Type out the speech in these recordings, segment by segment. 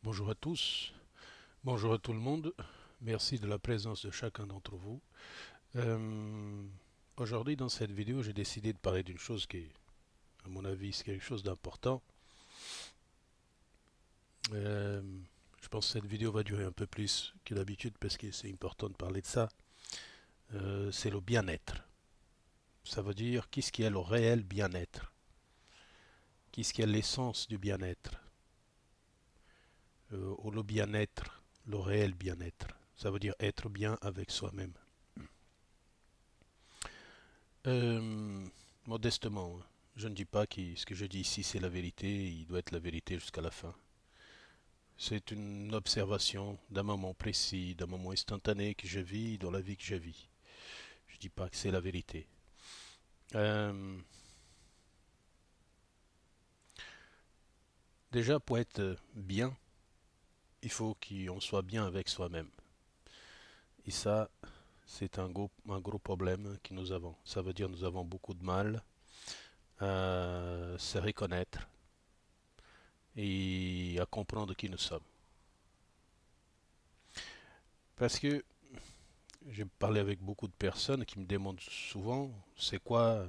Bonjour à tous, bonjour à tout le monde. Merci de la présence de chacun d'entre vous. Euh, Aujourd'hui, dans cette vidéo, j'ai décidé de parler d'une chose qui est, à mon avis, c'est quelque chose d'important. Euh, je pense que cette vidéo va durer un peu plus que d'habitude parce que c'est important de parler de ça. C'est le bien-être. Ça veut dire qu'est-ce qui est le réel bien-être? Qu'est-ce qui est l'essence du bien-être? Ou le bien-être, le réel bien-être. Ça veut dire être bien avec soi-même. Euh, Modestement, hein. Je ne dis pas que ce que je dis ici c'est la vérité, il doit être la vérité jusqu'à la fin. C'est une observation d'un moment précis, d'un moment instantané que je vis dans la vie que je vis. Je ne dis pas que c'est la vérité. Euh, Déjà, pour être bien, il faut qu'on soit bien avec soi-même. Et ça, c'est un gros problème que nous avons. Ça veut dire que nous avons beaucoup de mal à se reconnaître et à comprendre qui nous sommes. Parce que j'ai parlé avec beaucoup de personnes qui me demandent souvent c'est quoi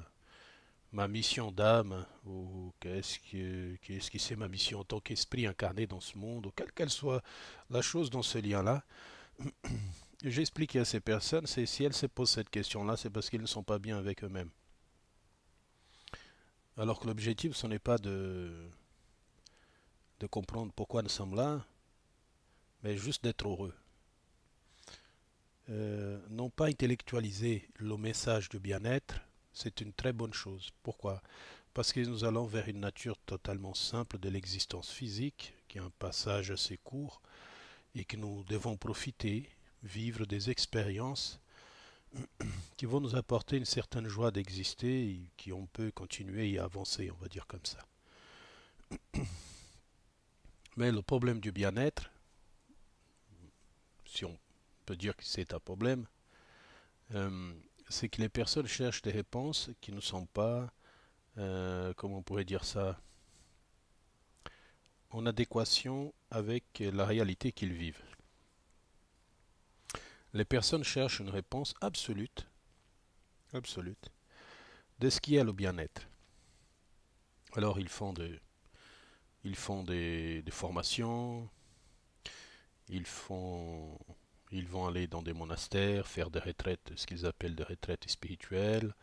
ma mission d'âme ou qu'est-ce que c'est ma mission en tant qu'esprit incarné dans ce monde ou quelle qu'elle soit la chose dans ce lien-là. J'explique à ces personnes, c'est si elles se posent cette question-là, c'est parce qu'ils ne sont pas bien avec eux-mêmes. Alors que l'objectif, ce n'est pas de comprendre pourquoi nous sommes là, mais juste d'être heureux. Non pas intellectualiser le message de bien-être, c'est une très bonne chose. Pourquoi? Parce que nous allons vers une nature totalement simple de l'existence physique, qui est un passage assez court, et que nous devons profiter, vivre des expériences qui vont nous apporter une certaine joie d'exister et qui on peut continuer à avancer, on va dire comme ça. Mais le problème du bien-être, si on peut dire que c'est un problème, euh, c'est que les personnes cherchent des réponses qui ne sont pas, comment on pourrait dire ça, en adéquation avec la réalité qu'ils vivent. Les personnes cherchent une réponse absolute, de ce qui est le bien-être. Alors ils font des formations, ils font, ils vont aller dans des monastères, faire des retraites, ce qu'ils appellent des retraites spirituelles,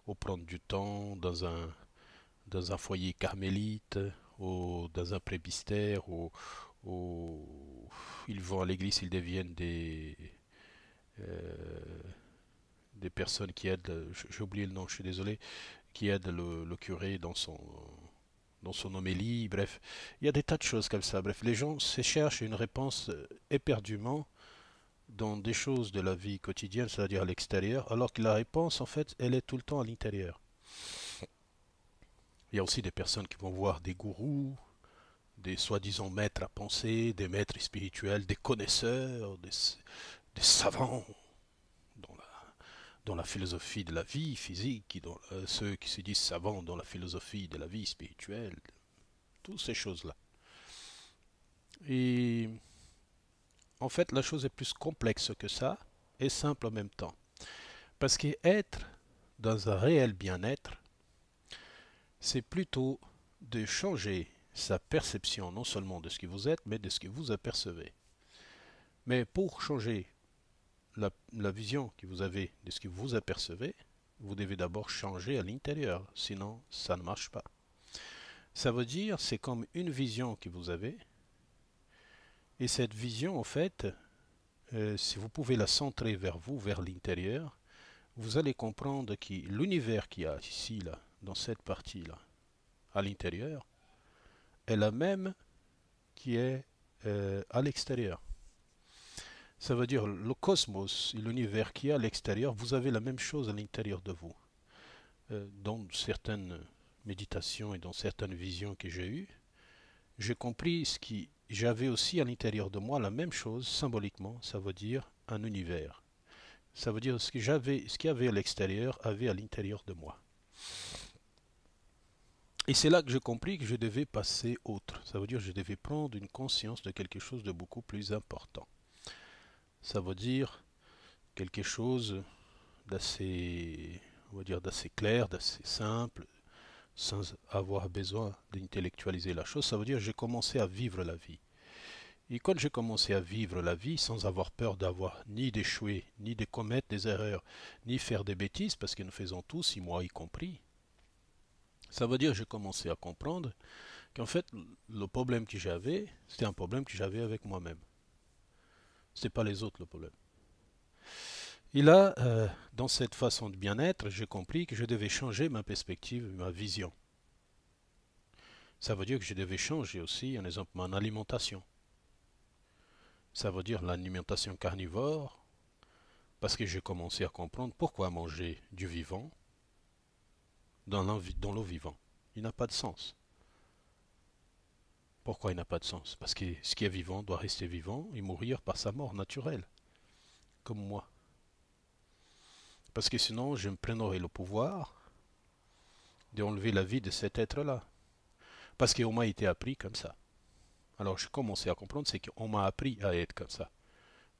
ou prendre du temps dans un foyer carmélite, ou dans un prébistère, ou ils vont à l'église, ils deviennent euh, des personnes qui aident, j'ai oublié le nom, je suis désolé, qui aident le curé dans son homélie, bref, il y a des tas de choses comme ça. Bref, les gens se cherchent une réponse éperdument dans des choses de la vie quotidienne, c'est-à-dire à l'extérieur, alors que la réponse, en fait, elle est tout le temps à l'intérieur. Il y a aussi des personnes qui vont voir des gourous, des soi-disant maîtres à penser, des maîtres spirituels, des connaisseurs, des savants dans la philosophie de la vie physique, ceux qui se disent savants dans la philosophie de la vie spirituelle, toutes ces choses-là. Et en fait, la chose est plus complexe que ça et simple en même temps. Parce que être dans un réel bien-être, c'est plutôt de changer sa perception non seulement de ce que vous êtes, mais de ce que vous apercevez. Mais pour changer la vision que vous avez de ce que vous apercevez, vous devez d'abord changer à l'intérieur, sinon ça ne marche pas. Ça veut dire c'est comme une vision que vous avez, et cette vision en fait, si vous pouvez la centrer vers vous, vers l'intérieur, vous allez comprendre que l'univers qu'il y a ici, là, dans cette partie-là, à l'intérieur, est la même qui est à l'extérieur. Ça veut dire le cosmos et l'univers qui est à l'extérieur, vous avez la même chose à l'intérieur de vous. Dans certaines méditations et dans certaines visions que j'ai eues, j'ai compris ce qui j'avais aussi à l'intérieur de moi la même chose symboliquement, ça veut dire un univers. Ça veut dire ce ce qu'il y avait à l'extérieur avait à l'intérieur de moi. Et c'est là que j'ai compris que je devais passer autre. Ça veut dire que je devais prendre une conscience de quelque chose de beaucoup plus important. Ça veut dire quelque chose d'assez, on va dire, d'assez clair, d'assez simple, sans avoir besoin d'intellectualiser la chose. Ça veut dire que j'ai commencé à vivre la vie. Et quand j'ai commencé à vivre la vie sans avoir peur d'avoir ni d'échouer, ni de commettre des erreurs, ni faire des bêtises, parce que nous faisons tous, et moi y compris, ça veut dire que j'ai commencé à comprendre qu'en fait, le problème que j'avais, c'était un problème que j'avais avec moi-même. Ce n'était pas les autres le problème. Et là, dans cette façon de bien-être, j'ai compris que je devais changer ma perspective, ma vision. Ça veut dire que je devais changer aussi, un exemple, mon alimentation. Ça veut dire l'alimentation carnivore, parce que j'ai commencé à comprendre pourquoi manger du vivant dans l'eau vivant. Il n'a pas de sens. Pourquoi il n'a pas de sens? Parce que ce qui est vivant doit rester vivant et mourir par sa mort naturelle, comme moi. Parce que sinon, je me prendrais le pouvoir d'enlever la vie de cet être-là. Parce qu'on m'a été appris comme ça. Alors j'ai commencé à comprendre, c'est qu'on m'a appris à être comme ça.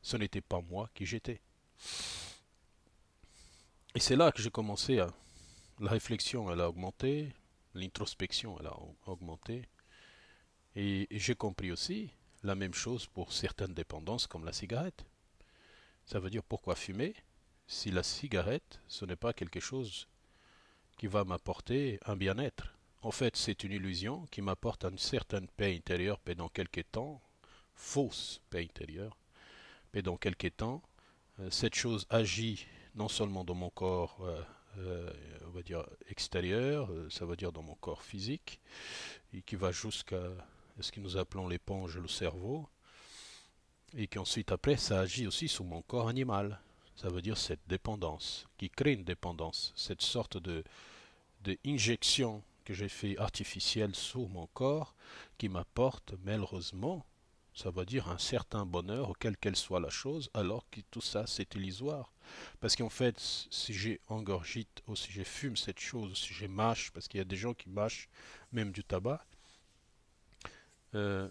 Ce n'était pas moi qui j'étais. Et c'est là que j'ai commencé à... La réflexion, elle a augmenté, l'introspection, elle a augmenté. Et j'ai compris aussi la même chose pour certaines dépendances comme la cigarette. Ça veut dire pourquoi fumer si la cigarette, ce n'est pas quelque chose qui va m'apporter un bien-être. En fait, c'est une illusion qui m'apporte une certaine paix intérieure pendant quelques temps, fausse paix intérieure. Mais dans quelques temps, cette chose agit non seulement dans mon corps, on va dire extérieur, ça veut dire dans mon corps physique, et qui va jusqu'à ce que nous appelons l'éponge, le cerveau, et qu'ensuite après, ça agit aussi sur mon corps animal. Ça veut dire cette dépendance, qui crée une dépendance, cette sorte de injection que j'ai fait artificielle sur mon corps, qui m'apporte malheureusement, ça veut dire un certain bonheur, quelle qu'elle soit la chose, alors que tout ça c'est illusoire. Parce qu'en fait, si j'ai engorgite, ou si je fume cette chose, ou si je mâche, parce qu'il y a des gens qui mâchent même du tabac, euh,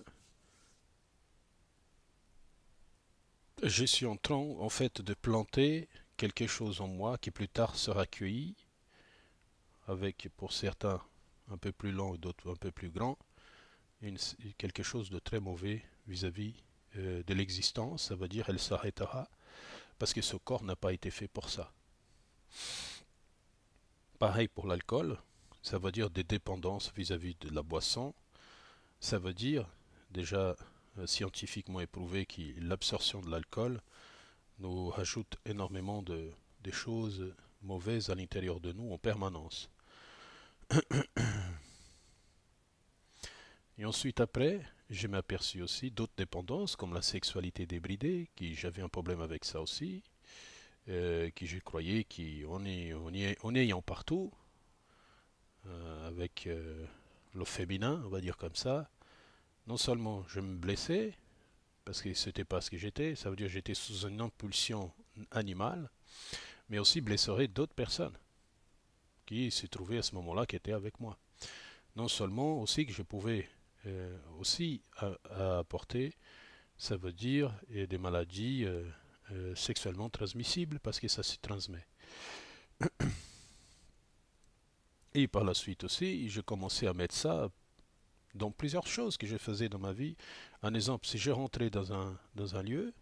je suis en train en fait de planter quelque chose en moi qui plus tard sera cueilli, avec pour certains un peu plus long et d'autres un peu plus grand, une, quelque chose de très mauvais vis-à-vis de l'existence, ça veut dire elle s'arrêtera parce que ce corps n'a pas été fait pour ça. Pareil pour l'alcool, ça veut dire des dépendances vis-à-vis de la boisson, ça veut dire déjà scientifiquement éprouvé que l'absorption de l'alcool nous rajoute énormément des choses mauvaises à l'intérieur de nous en permanence. Et ensuite après, je m'aperçus aussi d'autres dépendances comme la sexualité débridée, qui j'avais un problème avec ça aussi, qui je croyais qu'on est ayant partout, avec le féminin, on va dire comme ça. Non seulement je me blessais, parce que c'était pas ce que j'étais, ça veut dire que j'étais sous une impulsion animale, mais aussi blesserais d'autres personnes qui se trouvaient à ce moment-là, qui étaient avec moi. Non seulement aussi que je pouvais aussi apporter, ça veut dire des maladies sexuellement transmissibles parce que ça se transmet. Et par la suite aussi, je commençais à mettre ça dans plusieurs choses que je faisais dans ma vie. Un exemple, si je rentrais dans un lieu,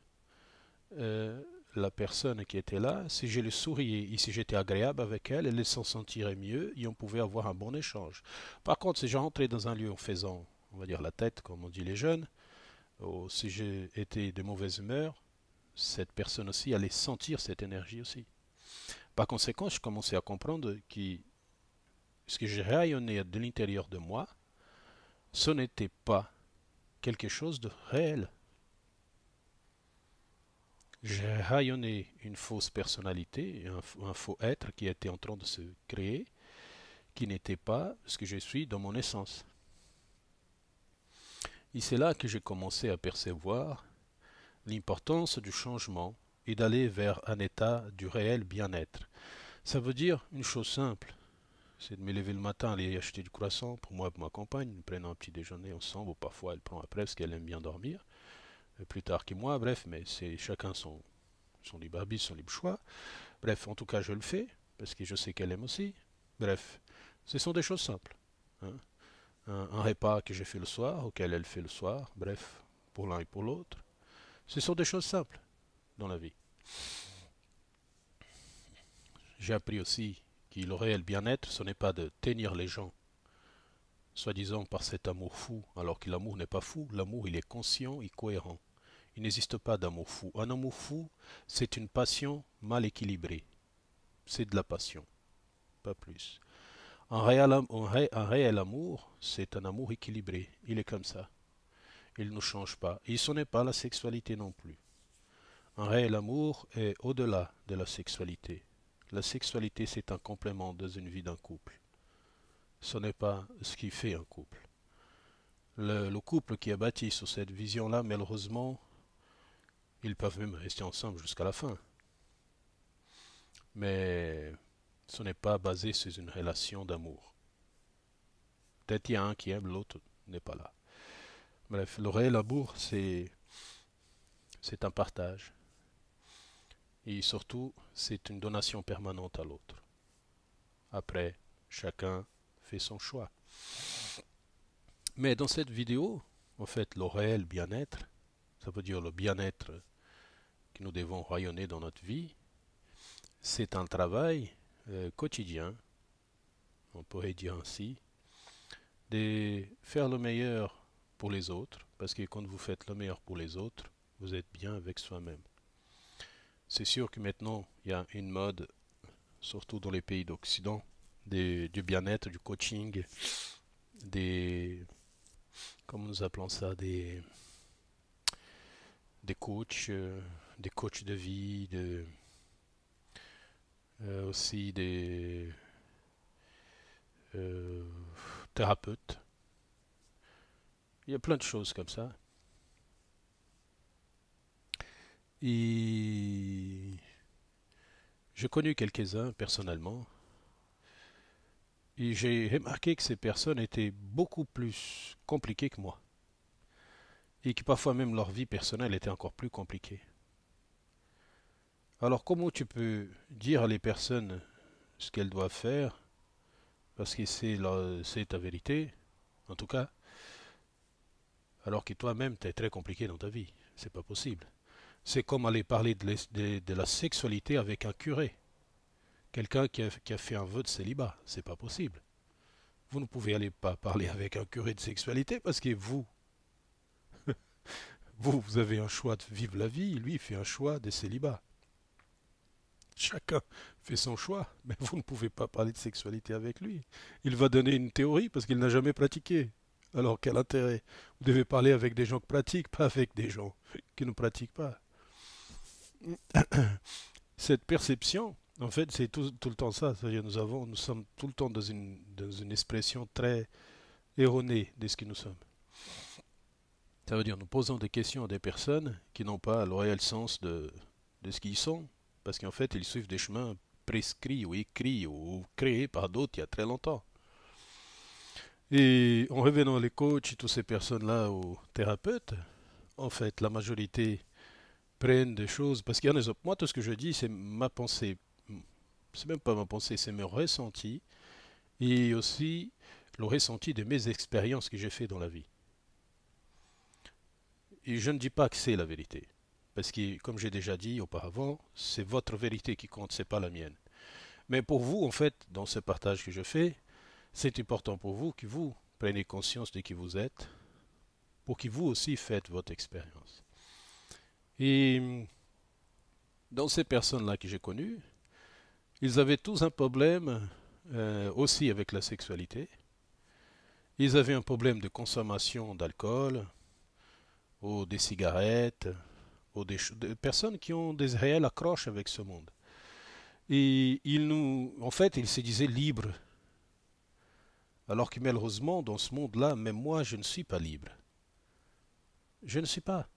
euh, la personne qui était là, si je lui souriais et si j'étais agréable avec elle, elle s'en sentirait mieux et on pouvait avoir un bon échange. Par contre, si je rentrais dans un lieu en faisant, on va dire la tête, comme on dit les jeunes, ou si j'étais de mauvaise humeur, cette personne aussi allait sentir cette énergie aussi. Par conséquent, je commençais à comprendre que ce que j'ai rayonné de l'intérieur de moi, ce n'était pas quelque chose de réel. J'ai rayonné une fausse personnalité, un faux être qui était en train de se créer, qui n'était pas ce que je suis dans mon essence. Et c'est là que j'ai commencé à percevoir l'importance du changement et d'aller vers un état du réel bien-être. Ça veut dire une chose simple. c'est de me lever le matin, aller acheter du croissant pour moi et pour ma compagne. Nous prenons un petit déjeuner ensemble, ou parfois elle prend après parce qu'elle aime bien dormir. Plus tard que moi, bref, mais c'est chacun son libre arbitre, son libre choix. Bref, en tout cas, je le fais parce que je sais qu'elle aime aussi. Bref, ce sont des choses simples, hein. Un repas que j'ai fait le soir, auquel elle fait le soir, bref, pour l'un et pour l'autre. Ce sont des choses simples dans la vie. J'ai appris aussi que le réel bien-être, ce n'est pas de tenir les gens, soi-disant par cet amour fou, alors que l'amour n'est pas fou. L'amour, il est conscient et cohérent. Il n'existe pas d'amour fou. Un amour fou, c'est une passion mal équilibrée. C'est de la passion, pas plus. Un réel amour, c'est un amour équilibré. Il est comme ça. Il ne change pas. Et ce n'est pas la sexualité non plus. Un réel amour est au-delà de la sexualité. La sexualité, c'est un complément dans une vie d'un couple. Ce n'est pas ce qui fait un couple. Le couple qui est bâti sur cette vision-là, malheureusement, ils peuvent même rester ensemble jusqu'à la fin. Mais ce n'est pas basé sur une relation d'amour. Peut-être il y a un qui aime, l'autre n'est pas là. Bref, le réel amour, c'est un partage. Et surtout, c'est une donation permanente à l'autre. Après, chacun fait son choix. Mais dans cette vidéo, en fait, le réel bien-être, ça veut dire le bien-être que nous devons rayonner dans notre vie, c'est un travail quotidien, on pourrait dire ainsi, de faire le meilleur pour les autres, parce que quand vous faites le meilleur pour les autres, vous êtes bien avec soi-même. C'est sûr que maintenant, il y a une mode, surtout dans les pays d'Occident, du bien-être, du coaching, des, comment nous appelons ça, des coachs de vie, aussi des euh, thérapeutes. Il y a plein de choses comme ça. Et j'ai connu quelques-uns personnellement. Et j'ai remarqué que ces personnes étaient beaucoup plus compliquées que moi. Et que parfois même leur vie personnelle était encore plus compliquée. Alors comment tu peux dire à les personnes ce qu'elles doivent faire, parce que c'est ta vérité, en tout cas, alors que toi-même t'es très compliqué dans ta vie. C'est pas possible. C'est comme aller parler de la sexualité avec un curé. Quelqu'un qui a fait un vœu de célibat. C'est pas possible. Vous ne pouvez aller pas parler avec un curé de sexualité parce que vous avez un choix de vivre la vie, lui il fait un choix de célibat. Chacun fait son choix, mais vous ne pouvez pas parler de sexualité avec lui. Il va donner une théorie parce qu'il n'a jamais pratiqué. Alors quel intérêt? Vous devez parler avec des gens qui pratiquent, pas avec des gens qui ne pratiquent pas. Cette perception, en fait, c'est tout le temps ça. C'est-à-dire nous sommes tout le temps dans une expression très erronée de ce que nous sommes. Ça veut dire nous posons des questions à des personnes qui n'ont pas le réel sens de ce qu'ils sont, parce qu'en fait, ils suivent des chemins prescrits ou écrits ou créés par d'autres il y a très longtemps. Et en revenant les coachs et toutes ces personnes-là aux thérapeutes, en fait, la majorité prennent des choses, parce qu'il y en a, moi, tout ce que je dis, c'est ma pensée. C'est même pas ma pensée, c'est mes ressentis et aussi le ressenti de mes expériences que j'ai fait dans la vie. Et je ne dis pas que c'est la vérité. Parce que, comme j'ai déjà dit auparavant, c'est votre vérité qui compte, c'est pas la mienne. Mais pour vous, en fait, dans ce partage que je fais, c'est important pour vous que vous preniez conscience de qui vous êtes, pour que vous aussi faites votre expérience. Et dans ces personnes-là que j'ai connues, ils avaient tous un problème aussi avec la sexualité. Ils avaient un problème de consommation d'alcool, ou des cigarettes, ou des personnes qui ont des réelles accroches avec ce monde. Et en fait, ils se disaient libres. Alors que malheureusement, dans ce monde-là, même moi, je ne suis pas libre. Je ne suis pas.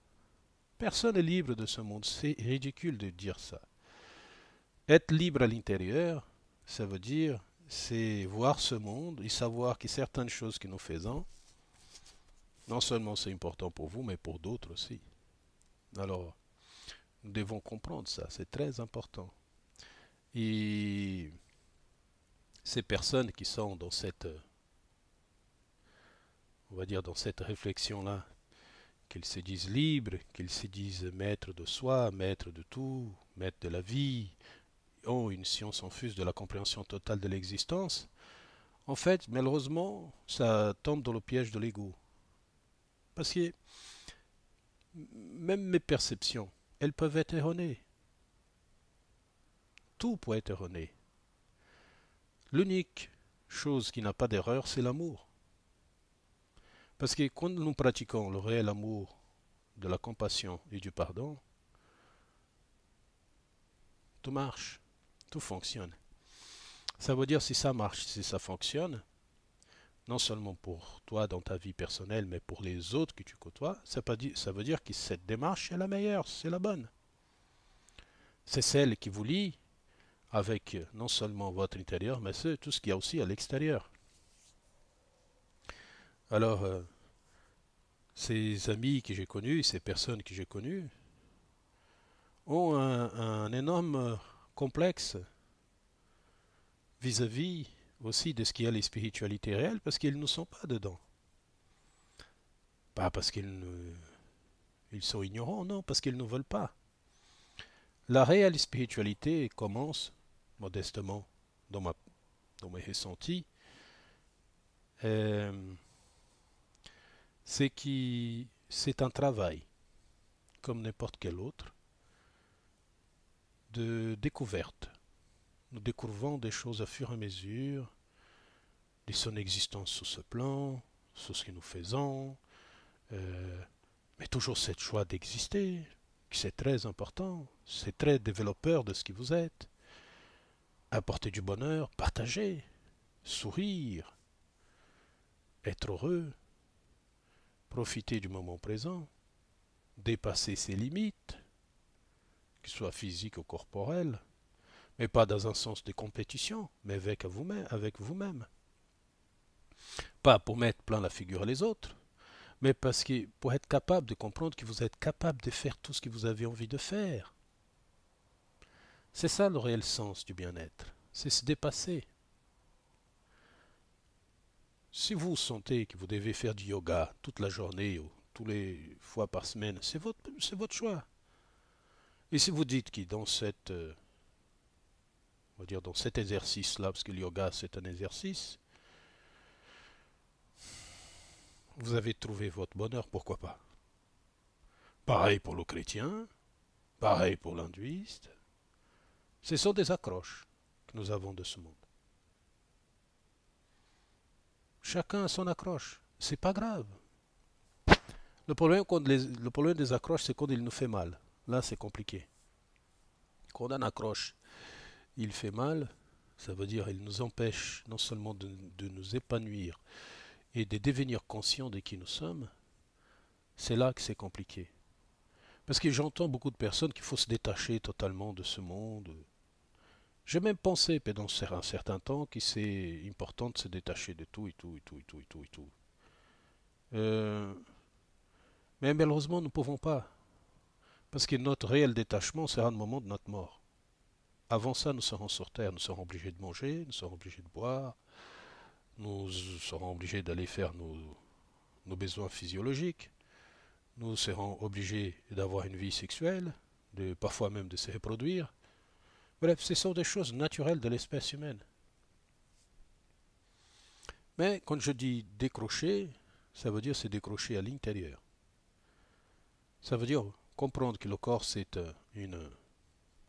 Personne n'est libre de ce monde. C'est ridicule de dire ça. Être libre à l'intérieur, ça veut dire c'est voir ce monde et savoir que certaines choses que nous faisons, non seulement c'est important pour vous, mais pour d'autres aussi. Alors, nous devons comprendre ça, c'est très important. Et ces personnes qui sont dans cette, on va dire, dans cette réflexion-là, qu'ils se disent libres, qu'ils se disent maîtres de soi, maîtres de tout, maîtres de la vie, ont une science infuse de la compréhension totale de l'existence, en fait, malheureusement, ça tombe dans le piège de l'ego. Parce que même mes perceptions, elles peuvent être erronées. Tout peut être erroné. L'unique chose qui n'a pas d'erreur, c'est l'amour. Parce que quand nous pratiquons le réel amour de la compassion et du pardon, tout marche, tout fonctionne. Ça veut dire si ça marche, si ça fonctionne, non seulement pour toi dans ta vie personnelle, mais pour les autres que tu côtoies, ça veut dire que cette démarche est la meilleure, c'est la bonne. C'est celle qui vous lie avec non seulement votre intérieur, mais c'est tout ce qu'il y a aussi à l'extérieur. Alors, ces amis que j'ai connus, ces personnes que j'ai connues, ont un énorme complexe vis-à-vis aussi de ce qui est les spiritualités réelles, parce qu'ils ne sont pas dedans. Pas parce ils sont ignorants, non, parce qu'ils ne veulent pas. La réelle spiritualité commence, modestement, dans, dans mes ressentis, euh, c'est un travail, comme n'importe quel autre, de découverte. Nous découvrons des choses à fur et à mesure de son existence sur ce plan, sur ce que nous faisons, mais toujours cette joie d'exister, c'est très important, c'est très développeur de ce que vous êtes. Apporter du bonheur, partager, sourire, être heureux, profiter du moment présent, dépasser ses limites, qu'elles soient physiques ou corporelles, mais pas dans un sens de compétition, mais avec vous-même. Pas pour mettre plein la figure les autres, mais parce que pour être capable de comprendre que vous êtes capable de faire tout ce que vous avez envie de faire. C'est ça le réel sens du bien-être, c'est se dépasser. Si vous sentez que vous devez faire du yoga toute la journée ou tous les fois par semaine, c'est votre choix. Et si vous dites que dans on va dire dans cet exercice-là, parce que le yoga c'est un exercice, vous avez trouvé votre bonheur, pourquoi pas? Pareil pour le chrétien, pareil pour l'hindouiste. Ce sont des accroches que nous avons de ce monde. Chacun a son accroche. C'est pas grave. Le problème des accroches, c'est quand il nous fait mal. Là, c'est compliqué. Quand on accroche, il fait mal, ça veut dire qu'il nous empêche non seulement de nous épanouir et de devenir conscients de qui nous sommes. C'est là que c'est compliqué. Parce que j'entends beaucoup de personnes qu'il faut se détacher totalement de ce monde. J'ai même pensé pendant un certain temps que c'est important de se détacher de tout et tout et tout et tout et tout et tout. Euh, mais malheureusement, nous ne pouvons pas. Parce que notre réel détachement sera le moment de notre mort. Avant ça, nous serons sur Terre, nous serons obligés de manger, nous serons obligés de boire, nous serons obligés d'aller faire nos besoins physiologiques, nous serons obligés d'avoir une vie sexuelle, parfois même de se reproduire. Bref, ce sont des choses naturelles de l'espèce humaine. Mais quand je dis décrocher, ça veut dire se décrocher à l'intérieur. Ça veut dire comprendre que le corps c'est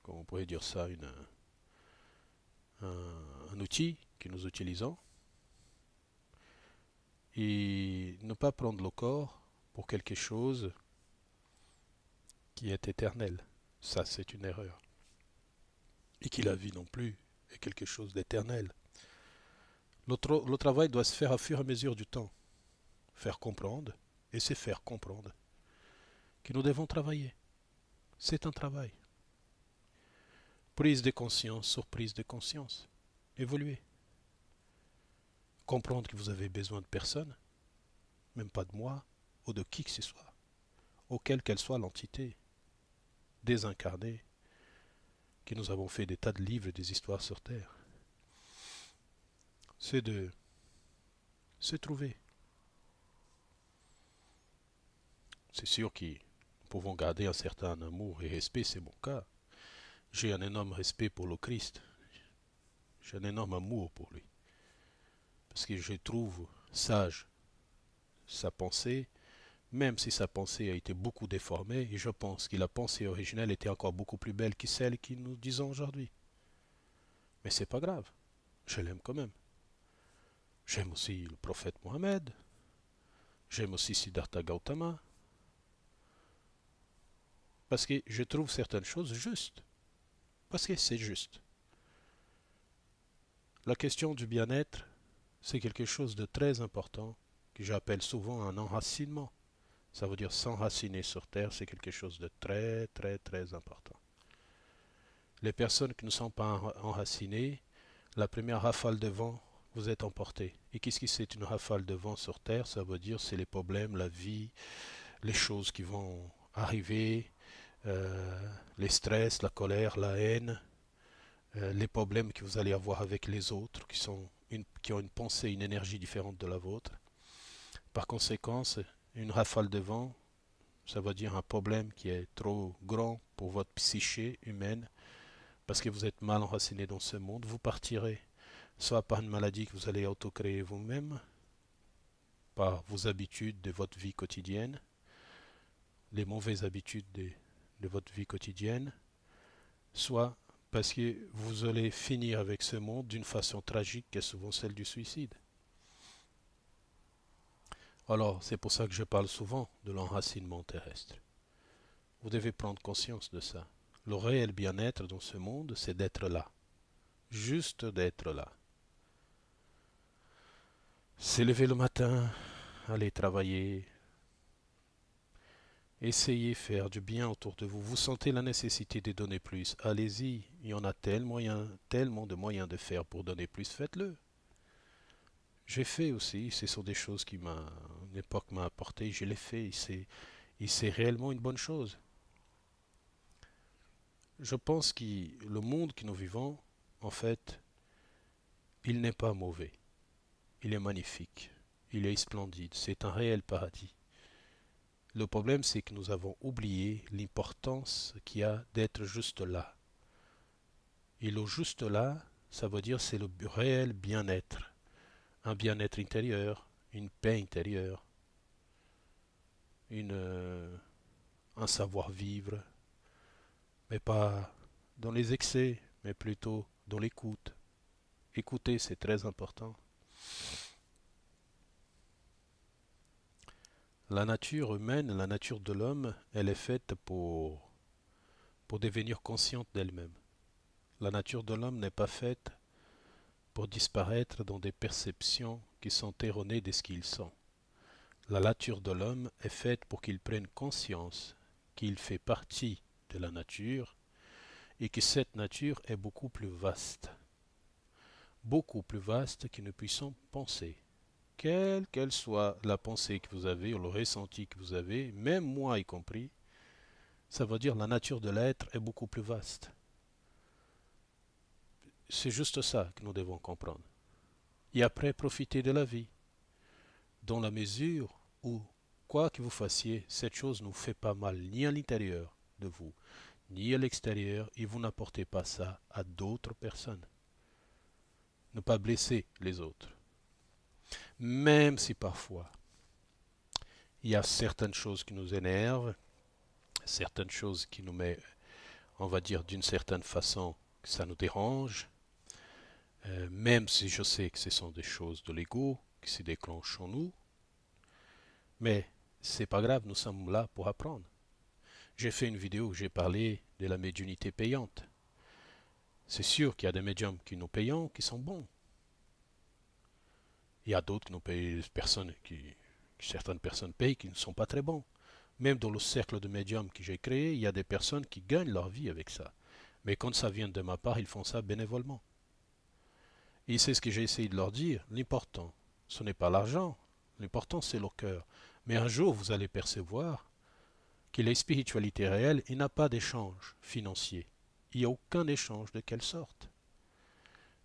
comment on pourrait dire ça, un outil que nous utilisons et ne pas prendre le corps pour quelque chose qui est éternel. Ça, c'est une erreur. Et que la vie non plus est quelque chose d'éternel. Le travail doit se faire au fur et à mesure du temps. Faire comprendre et se faire comprendre que nous devons travailler. C'est un travail. Prise de conscience sur prise de conscience. Évoluer. comprendre que vous avez besoin de personne, même pas de moi, ou de qui que ce soit, auquel qu'elle soit l'entité, désincarnée, que nous avons fait des tas de livres et des histoires sur Terre. C'est de se trouver. C'est sûr que nous pouvons garder un certain amour et respect, c'est mon cas. J'ai un énorme respect pour le Christ. J'ai un énorme amour pour lui. Parce que je trouve sage sa pensée, même si sa pensée a été beaucoup déformée, et je pense que la pensée originelle était encore beaucoup plus belle que celle que nous disons aujourd'hui. Mais c'est pas grave, je l'aime quand même. J'aime aussi le prophète Mohammed, j'aime aussi Siddhartha Gautama, parce que je trouve certaines choses justes, parce que c'est juste. La question du bien-être, c'est quelque chose de très important, que j'appelle souvent un enracinement. Ça veut dire s'enraciner sur Terre, c'est quelque chose de très très très important. Les personnes qui ne sont pas enracinées, la première rafale de vent, vous êtes emporté. Et qu'est-ce que c'est une rafale de vent sur Terre? Ça veut dire c'est les problèmes, la vie, les choses qui vont arriver, les stress, la colère, la haine, les problèmes que vous allez avoir avec les autres qui ont une pensée, une énergie différente de la vôtre. Par conséquent, une rafale de vent, ça veut dire un problème qui est trop grand pour votre psyché humaine, parce que vous êtes mal enraciné dans ce monde, vous partirez soit par une maladie que vous allez auto-créer vous-même, par vos habitudes de votre vie quotidienne, les mauvaises habitudes de votre vie quotidienne, soit parce que vous allez finir avec ce monde d'une façon tragique qui est souvent celle du suicide. Alors, c'est pour ça que je parle souvent de l'enracinement terrestre. Vous devez prendre conscience de ça. Le réel bien-être dans ce monde, c'est d'être là. Juste d'être là. S'élever le matin, aller travailler, essayez de faire du bien autour de vous. Vous sentez la nécessité de donner plus. Allez-y, il y en a tellement de moyens de faire pour donner plus, faites-le. J'ai fait aussi, ce sont des choses qui une époque m'a apporté, je l'ai fait, et c'est réellement une bonne chose. Je pense que le monde que nous vivons, en fait, il n'est pas mauvais. Il est magnifique. Il est splendide. C'est un réel paradis. Le problème, c'est que nous avons oublié l'importance qu'il y a d'être juste là. Et le juste là, ça veut dire c'est le réel bien-être. Un bien-être intérieur, une paix intérieure, un savoir-vivre, mais pas dans les excès, mais plutôt dans l'écoute. Écouter, c'est très important. La nature humaine, la nature de l'homme, elle est faite pour devenir consciente d'elle-même. La nature de l'homme n'est pas faite pour disparaître dans des perceptions qui sont erronées de ce qu'ils sont. La nature de l'homme est faite pour qu'il prenne conscience qu'il fait partie de la nature et que cette nature est beaucoup plus vaste que nous puissions penser. Quelle qu'elle soit la pensée que vous avez ou le ressenti que vous avez, même moi y compris, ça veut dire la nature de l'être est beaucoup plus vaste. C'est juste ça que nous devons comprendre. Et après, profiter de la vie, dans la mesure où, quoi que vous fassiez, cette chose ne vous fait pas mal ni à l'intérieur de vous, ni à l'extérieur, et vous n'apportez pas ça à d'autres personnes. Ne pas blesser les autres. Même si parfois, il y a certaines choses qui nous énervent, certaines choses qui nous mettent, on va dire d'une certaine façon, que ça nous dérange, même si je sais que ce sont des choses de l'ego qui se déclenchent en nous, mais c'est pas grave, nous sommes là pour apprendre. J'ai fait une vidéo où j'ai parlé de la médiumnité payante. C'est sûr qu'il y a des médiums qui nous payent, qui sont bons. Il y a d'autres qui nous payent, certaines personnes payent qui ne sont pas très bons. Même dans le cercle de médiums que j'ai créé, il y a des personnes qui gagnent leur vie avec ça. Mais quand ça vient de ma part, ils font ça bénévolement. Et c'est ce que j'ai essayé de leur dire. L'important, ce n'est pas l'argent. L'important, c'est le cœur. Mais un jour, vous allez percevoir que la spiritualité réelle, il n'y a pas d'échange financier. Il n'y a aucun échange de quelle sorte.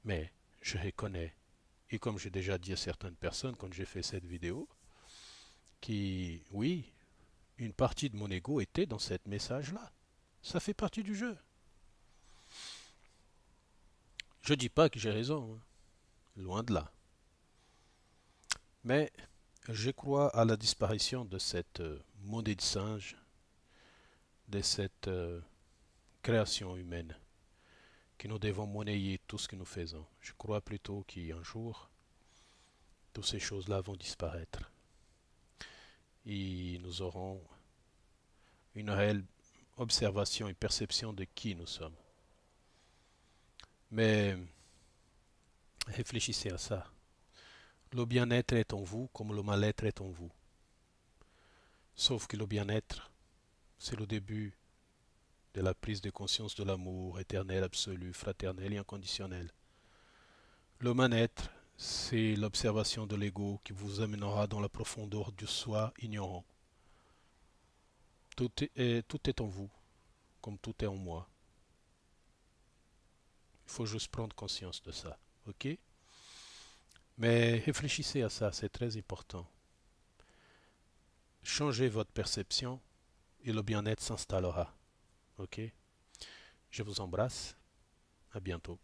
Mais je reconnais, et comme j'ai déjà dit à certaines personnes quand j'ai fait cette vidéo, qui, oui, une partie de mon ego était dans ce message-là. Ça fait partie du jeu. Je ne dis pas que j'ai raison, hein, loin de là. Mais je crois à la disparition de cette monnaie de singe, de cette création humaine, que nous devons monnayer tout ce que nous faisons. Je crois plutôt qu'un jour, toutes ces choses-là vont disparaître. Et nous aurons une réelle observation et perception de qui nous sommes. Mais réfléchissez à ça. Le bien-être est en vous comme le mal-être est en vous. Sauf que le bien-être, c'est le début de la prise de conscience de l'amour éternel, absolu, fraternel et inconditionnel. Le mal-être, c'est l'observation de l'ego qui vous amènera dans la profondeur du soi ignorant. Tout est en vous, comme tout est en moi. Il faut juste prendre conscience de ça, ok? Mais réfléchissez à ça, c'est très important. Changez votre perception et le bien-être s'installera, ok? Je vous embrasse, à bientôt.